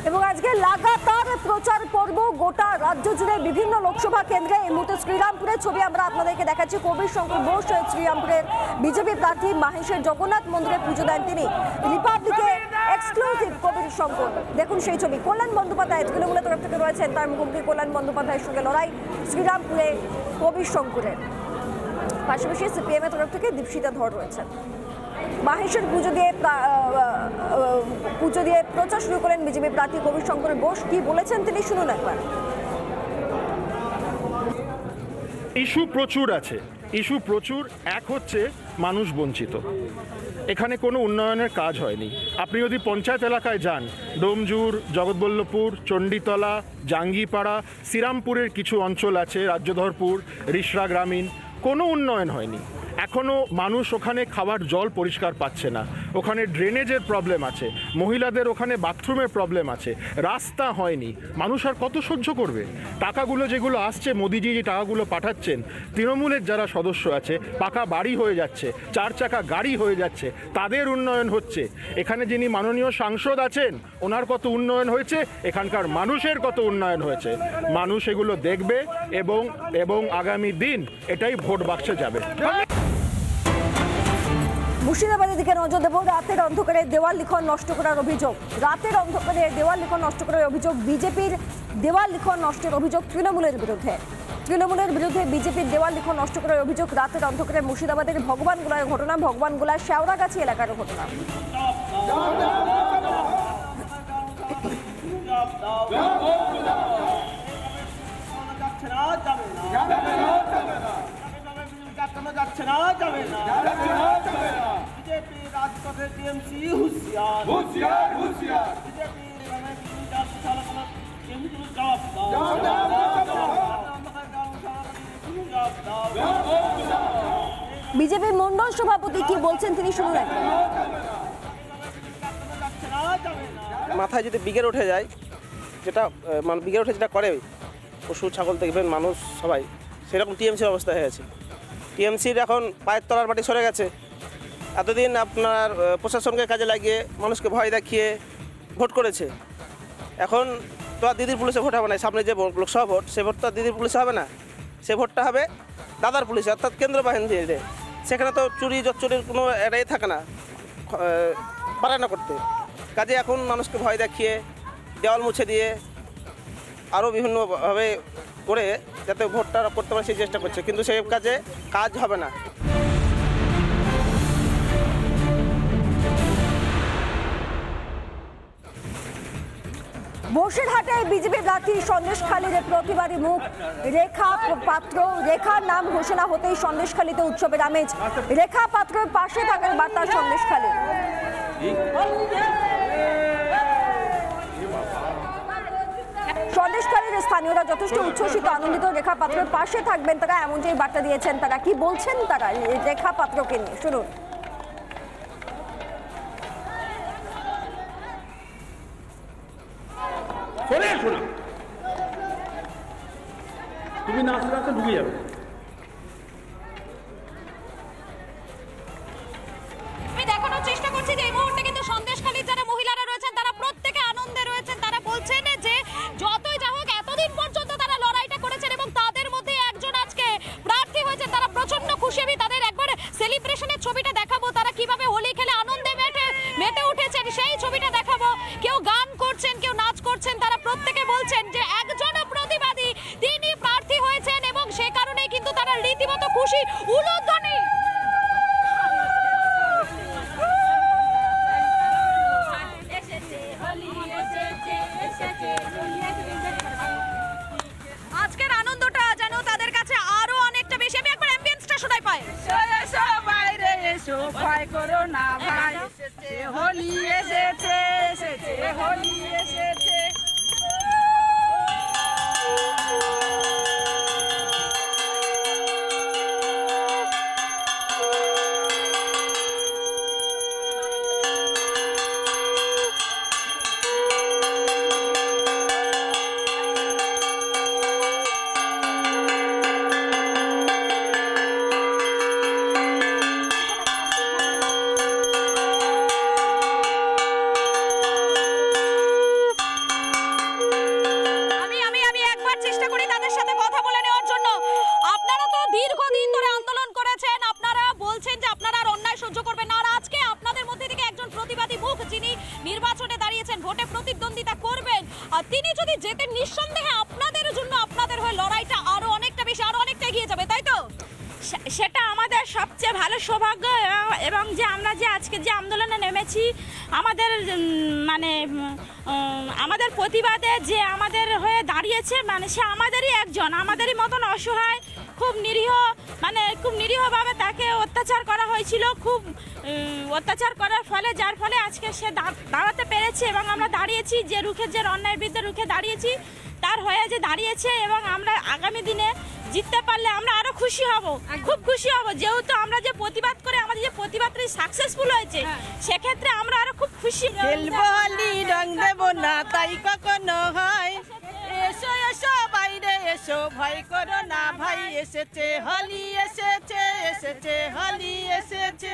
এবং আজকে লাগাতার প্রচার পর্ব গোটা রাজ্য জুড়ে বিভিন্ন লোকসভা কেন্দ্রে। এই মুহূর্তে শ্রীরামপুরের ছবি আমরা আপনাদেরকে দেখাচ্ছি। কবির শঙ্কর বোস শ্রীরামপুরের বিজেপি প্রার্থী মাহেশের জগন্নাথ মন্দিরে পুজো দেন তিনি। রিপাবলিকে এক্সক্লুসিভ কবির শঙ্কর, দেখুন সেই ছবি। কল্যাণ বন্দ্যোপাধ্যায় তৃণমূলের তরফ থেকে রয়েছেন, তার মুখোমুখি কল্যাণ বন্দ্যোপাধ্যায়ের সঙ্গে লড়াই শ্রীরামপুরে কবির শঙ্করের। পাশাপাশি সিপিএম এর তরফ থেকে দীপশিতা ধর রয়েছেন। মাহেশের পুজো দিয়ে প্রচার শুরু করেন বিজেপি প্রার্থী কবির শঙ্কর বোস। কি বলেছেন তিনি শুনুন একবার। ইস্যু প্রচুর আছে, ইস্যু প্রচুর। এক হচ্ছে মানুষ বঞ্চিত, এখানে কোনো উন্নয়নের কাজ হয়নি। আপনি যদি পঞ্চায়েত এলাকায় যান, ডোমজুর, জগৎবল্লভপুর, চণ্ডীতলা, জাঙ্গিপাড়া, শ্রীরামপুরের কিছু অঞ্চল আছে, রাজ্যধরপুর, রিষড়া গ্রামীণ, কোনো উন্নয়ন হয়নি। এখনও মানুষ ওখানে খাবার জল পরিষ্কার পাচ্ছে না, ওখানে ড্রেনেজের প্রবলেম আছে, মহিলাদের ওখানে বাথরুমের প্রবলেম আছে, রাস্তা হয়নি। মানুষ আর কত সহ্য করবে? টাকাগুলো যেগুলো আসছে, মোদিজি যে টাকাগুলো পাঠাচ্ছেন, তৃণমূলের যারা সদস্য আছে, পাকা বাড়ি হয়ে যাচ্ছে, 4 চাকা গাড়ি হয়ে যাচ্ছে, তাদের উন্নয়ন হচ্ছে। এখানে যিনি মাননীয় সাংসদ আছেন, ওনার কত উন্নয়ন হয়েছে, এখানকার মানুষের কত উন্নয়ন হয়েছে, মানুষ এগুলো দেখবে এবং আগামী দিন এটাই ভোট বাক্সে যাবে। মুর্শিদাবাদের দিকে নজর দেব। রাতের অন্ধকারে দেওয়াল লিখন নষ্ট করার অভিযোগ। রাতের অন্ধকারে দেওয়াল লিখন নষ্ট করার অভিযোগ, বিজেপির দেওয়াল লিখন নষ্টের অভিযোগ তৃণমূলের বিরুদ্ধে। তৃণমূলের বিরুদ্ধে বিজেপির দেওয়াল লিখন নষ্ট করার অভিযোগ। রাতের অন্ধকারে মুর্শিদাবাদের ভগবানগোলার ঘটনা, ভগবানগোলার শেওড়াগাছি এলাকার ঘটনা। যাচ্ছে না, যাবে না। বিজেপি রাজপথে টিএমসি হুঁশিয়ার, হুঁশিয়ার, হুঁশিয়ার। বিজেপি বিজেপির মন্ডল সভাপতি কি বলছেন তিনি শুনুন একবার। মাথায় যদি বিগের উঠে যায়, যেটা মানে বিগের উঠে যেটা করে পশু ছাগল দেখবেন মানুষ সবাই, সেরকম টিএমসির অবস্থা হয়ে গেছে। টিএমসির এখন পায়ের তলার মাটি সরে গেছে। এতদিন আপনার প্রশাসনকে কাজে লাগিয়ে মানুষকে ভয় দেখিয়ে ভোট করেছে। এখন তো আর দিদির পুলিশে ভোট হবে না। সামনে যে লোকসভা ভোট, সে ভোট তো আর দিদির পুলিশে হবে না, সে ভোটটা হবে দাদার পুলিশে, অর্থাৎ কেন্দ্র বাহিনী। সেখানে তো চুরি জচ্চুরির কোনো এটাই থাকে না, পারে না করতে। কাজে এখন মানুষকে ভয় দেখিয়ে দেওয়াল মুছে দিয়ে আরও বিভিন্নভাবে করে যাতে ভোটটা করতে পারে সেই চেষ্টা করছে, কিন্তু সেই কাজে কাজ হবে না। বসিরহাটে বিজেপি প্রার্থী সন্দেশখালীর প্রতিবারী মুখ রেখা পাত্র। রেখার নাম ঘোষণা হতেই সন্দেশখালীতে উৎসবের আমেজ। রেখা পাত্রের পাশে থাকার বার্তা সন্দেশখালী। সন্দেশখালীর স্থানীয়রা যথেষ্ট উচ্ছ্বসিত, আনন্দিত। রেখা পাত্রের পাশে থাকবেন তারা, এমনটাই বার্তা দিয়েছেন তারা। কি বলছেন তারা রেখা পাত্রকে নিয়ে শুনুন। তুমি না আসলে ঢুকে যাবে। আমি দেখানোর চেষ্টা করছি যে এই মুহূর্তে কিন্তু সন্দেশখালীর যারা মহিলারা রয়েছেন তারা প্রত্যেকে আনন্দে রয়েছেন। তারা বলছেন যে যতই যা হোক এতদিন পর্যন্ত তারা লড়াইটা করেছেন এবং তাদের মধ্যে একজন আজকে প্রার্থী হয়েছে, তারা প্রচন্ড খুশি। আমি তাদের একবার সেলিব্রেশনের ছবিটা দেখাবো, তারা কিভাবে হোলি খেলে আনন্দে মেতে উঠেছেন সেই ছবিটা দেখাবো। কেউ গান করছেন, কেউ নাচ করছেন। তারা প্রত্যেকে বলছেন যে একজন প্রতিবাদী তিনি প্রার্থী হয়েছেন এবং সে কারণে কিন্তু তারা রীতিমতো খুশি, উলুধ্বনি। আজকের আনন্দটা যেন তাদের কাছে আরো অনেকটা বেশি। আমি একবার অ্যাম্বিয়েন্সটা শোনাই পাই। বাইরে এসো, ভয় করো না ভাই, হোলি এসেছে, এসেছে হোলি এসেছে। নির্বাচনে দাঁড়িয়েছেন, ভোটে প্রতিদ্বন্দ্বিতা করবেন, আর তিনি যদি জেতেন নিঃসন্দেহে আপনাদের জন্য আপনাদের হয়ে লড়াইটা আরো অনেকটা বেশি, আরো অনেকটা এগিয়ে যাবে, তাই তো? সেটা আমাদের সবচেয়ে ভালো সৌভাগ্য এবং যে আমরা যে আজকে যে আন্দোলনে নেমেছি আমাদের আমাদের প্রতিবাদে যে আমাদের হয়ে দাঁড়িয়েছে সে আমাদেরই একজন, আমাদেরই মতন অসহায়, খুব নিরীহ, খুব নিরীহভাবে তাকে অত্যাচার করা হয়েছিল, খুব অত্যাচার করার ফলে যার ফলে আজকে সে দাঁড়াতে পেরেছে এবং আমরা দাঁড়িয়েছি, যে অন্যায়ের বিরুদ্ধে রুখে দাঁড়িয়েছি তার হয়ে যে দাঁড়িয়েছে, এবং আমরা আগামী দিনে জিততে পারলে আমরা আরো খুশি হব, খুব খুশি হব, যেহেতু আমরা যে প্রতিবাদ করে আমাদের যে প্রতিবাদটা সাকসেসফুল হয়েছে সেক্ষেত্রে আমরা আরো খুব খুশি। খেলবো হোলি রং দেবো না তাই কখনো হয়, এসো এসো বাইরে এসো ভয় করো না ভাই, এসেছে হোলি এসেছে, এসেছে হোলি এসেছে,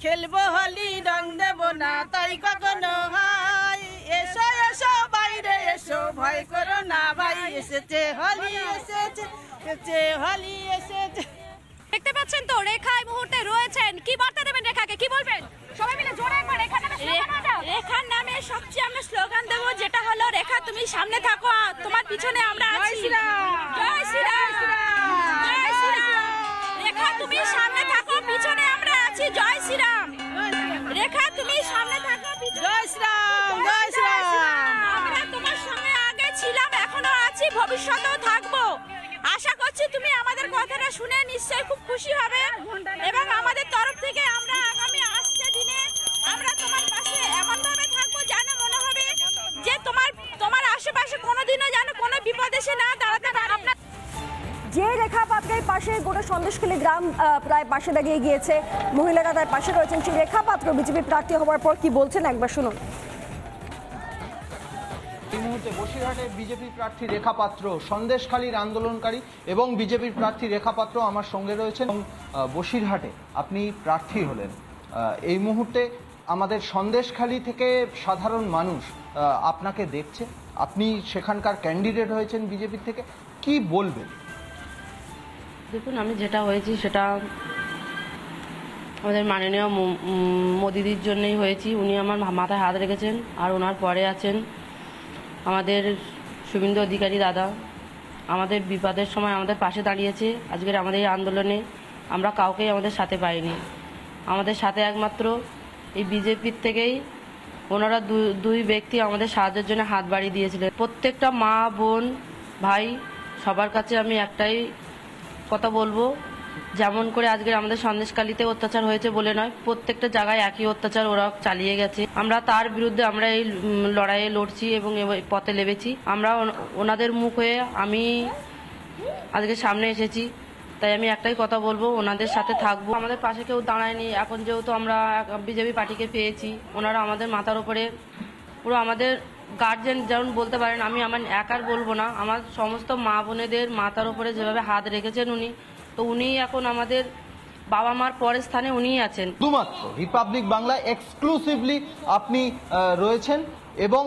খেলবো হোলি রং দেবো না তাই কখনো হয়, এসো এসো বাইরে এসো ভয় করো না ভাই, এসেছে হোলি এসেছে, এসেছে হোলি এসেছে। দেখতে পাচ্ছেন তো রেখা এই মুহূর্তে রয়েছেন, কি বার্তা দেবেন রেখাকে, কি বলবেন? সবাই মিলে জোরে একবার রেখার নামে স্লোগান দাও। রেখার নামে সবচেয়ে আমরা স্লোগান দেবো, যেটা হলো রেখা তুমি সামনে থাকো, তোমার পিছনে আমরা আছি। জয় শ্রীরাম, জয় শ্রীরাম। রেখা তুমি সামনে থাকো, পিছনে আমরা আছি। জয় শ্রীরাম। রেখা তুমি সামনে থাকো, জয় শ্রীরাম, জয় শ্রীরাম। আমরা তোমার সঙ্গে আগে ছিলাম, এখনো আছি, ভবিষ্যতেও থাকবো। আশা করছি তুমি আমাদের কথাটা শুনে নিশ্চয়ই খুব খুশি হবে, এবং আমাদের তরফ থেকে আমরা আগামী আসছে দিনে আমরা তোমার পাশে এমনভাবে থাকবো যেন মনে হবে যে তোমার আশেপাশে কোনোদিনও যেন কোনো বিপদ এসে না দাঁড়াতে পারে। যে রেখা পাত্রের পাশে গোটা সন্দেশখালী গ্রাম প্রায় পাশে দাঁড়িয়ে গিয়েছে, মহিলারা তার পাশে রয়েছেন, সেই রেখা পাত্র বিজেপি প্রার্থী হওয়ার পর কি বলছেন একবার শুনুন। এই মুহূর্তে বসিরহাটের বিজেপি প্রার্থী রেখা পাত্র, সন্দেশখালীর আন্দোলনকারী এবং বিজেপির প্রার্থী রেখা পাত্র আমার সঙ্গে রয়েছেন। বসিরহাটে আপনি প্রার্থী হলেন, এই মুহূর্তে আমাদের সন্দেশখালী থেকে সাধারণ মানুষ আপনাকে দেখছে, আপনি সেখানকার ক্যান্ডিডেট হয়েছেন বিজেপির থেকে, কি বলবেন? দেখুন, আমি যেটা হয়েছি সেটা আমাদের মাননীয় মোদিদির জন্যই হয়েছি। উনি আমার মাথায় হাত রেখেছেন, আর ওনার পরে আছেন আমাদের শুভেন্দু অধিকারী দাদা, আমাদের বিপদের সময় আমাদের পাশে দাঁড়িয়েছে। আজকের আমাদের এই আন্দোলনে আমরা কাউকেই আমাদের সাথে পাইনি, আমাদের সাথে একমাত্র এই বিজেপির থেকেই ওনারা দুই ব্যক্তি আমাদের সাহায্যের জন্য হাত বাড়িয়ে দিয়েছিলেন। প্রত্যেকটা মা বোন ভাই সবার কাছে আমি একটাই কথা বলবো, যেমন করে আজকের আমাদের সন্দেশখালীতে অত্যাচার হয়েছে বলে নয়, প্রত্যেকটা জায়গায় একই অত্যাচার ওরা চালিয়ে গেছে। আমরা তার বিরুদ্ধে আমরা এই লড়াইয়ে লড়ছি এবং পথে লেবেছি। আমরা ওনাদের মুখ হয়ে আমি আজকে সামনে এসেছি, তাই আমি একটাই কথা বলবো, ওনাদের সাথে থাকবো। আমাদের পাশে কেউ দাঁড়ায়নি, এখন যেহেতু আমরা বিজেপি পার্টিকে পেয়েছি, ওনারা আমাদের মাথার উপরে পুরো আমাদের গার্জেন যেমন বলতে পারেন, আমি আমার একার বলবো না, আমার সমস্ত মা বোনেদের মাথার উপরে যেভাবে হাত রেখেছেন উনি, তো উনি এখন আমাদের বাবা মার পরের স্থানে উনিই আছেন। শুধুমাত্র রিপাবলিক বাংলা এক্সক্লুসিভলি আপনি রয়েছেন, এবং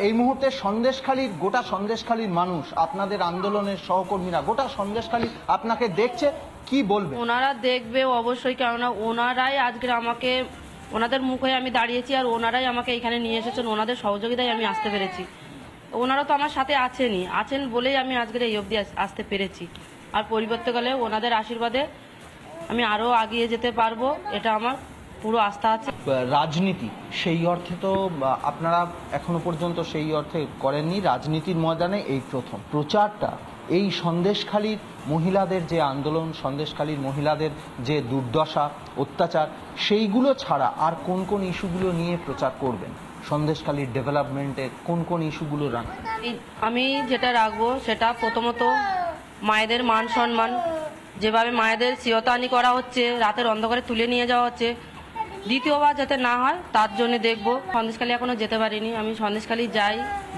এই মুহূর্তে সন্দেশখালীর গোটা সন্দেশখালীর মানুষ, আপনাদের আন্দোলনের সহকর্মীরা, গোটা সন্দেশখালী আপনাকে দেখছে, কি বলবেন? ওনারা দেখবে অবশ্যই, কেননা ওনারাই আজকে আমাকে, ওনাদের মুখে আমি দাঁড়িয়েছি, আর ওনারাই আমাকে এখানে নিয়ে এসেছেন, ওনাদের সহযোগিতায় আমি আসতে পেরেছি। ওনারা তো আমার সাথে আছেন বলেই আমি আজকের এই অবধি আসতে পেরেছি, আর পরিবর্তকালে ওনাদের আশীর্বাদে আমি আরও এগিয়ে যেতে পারবো, এটা আমার পুরো আস্থা আছে। রাজনীতি সেই অর্থে তো আপনারা এখনো পর্যন্ত সেই অর্থে করেননি, রাজনীতির ময়দানে এই প্রথম প্রচারটা, এই সন্দেশখালীর মহিলাদের যে আন্দোলন, সন্দেশখালীর মহিলাদের যে দুর্দশা অত্যাচার, সেইগুলো ছাড়া আর কোন কোন ইস্যুগুলো নিয়ে প্রচার করবেন? সন্দেশখালীর ডেভেলপমেন্টের কোন কোন ইস্যুগুলো রাখবেন? আমি যেটা রাখবো সেটা প্রথমত মায়েদের মান সম্মান, যেভাবে মায়েদের চিরতানি করা হচ্ছে, রাতের অন্ধকারে তুলে নিয়ে যাওয়া হচ্ছে, দ্বিতীয়বার যাতে না হয় তার জন্য দেখব। সন্দেশখালী এখনও যেতে পারিনি, আমি সন্দেশখালী যাই,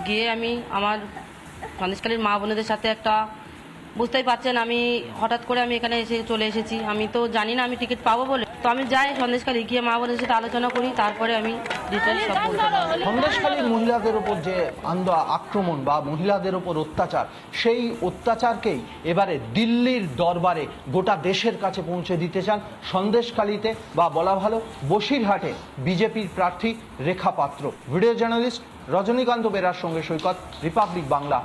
গিয়ে আমি আমার সন্দেশখালীর মা বোনেদের সাথে একটা, বুঝতেই পারছেন আমি হঠাৎ করে আমি এখানে চলে এসেছি, আমি তো জানি না আমি টিকিট পাবো বলে, তো আমি যাই সন্দেশখালী গিয়ে মা বোনের সাথে আলোচনা করি, তারপরে আমি ডিটেলস সব বলতে পারবো। সন্দেশখালীর মহিলাদের উপর যে আক্রমণ বা মহিলাদের উপর অত্যাচার, সেই অত্যাচারকেই এবারে দিল্লির দরবারে গোটা দেশের কাছে পৌঁছে দিতে চান সন্দেশখালীতে বা বলা ভালো বসিরহাটে বিজেপির প্রার্থী রেখা পাত্র। ভিডিও জার্নালিস্ট রজনীকান্ত বেরার সঙ্গে সৈকত, রিপাবলিক বাংলা।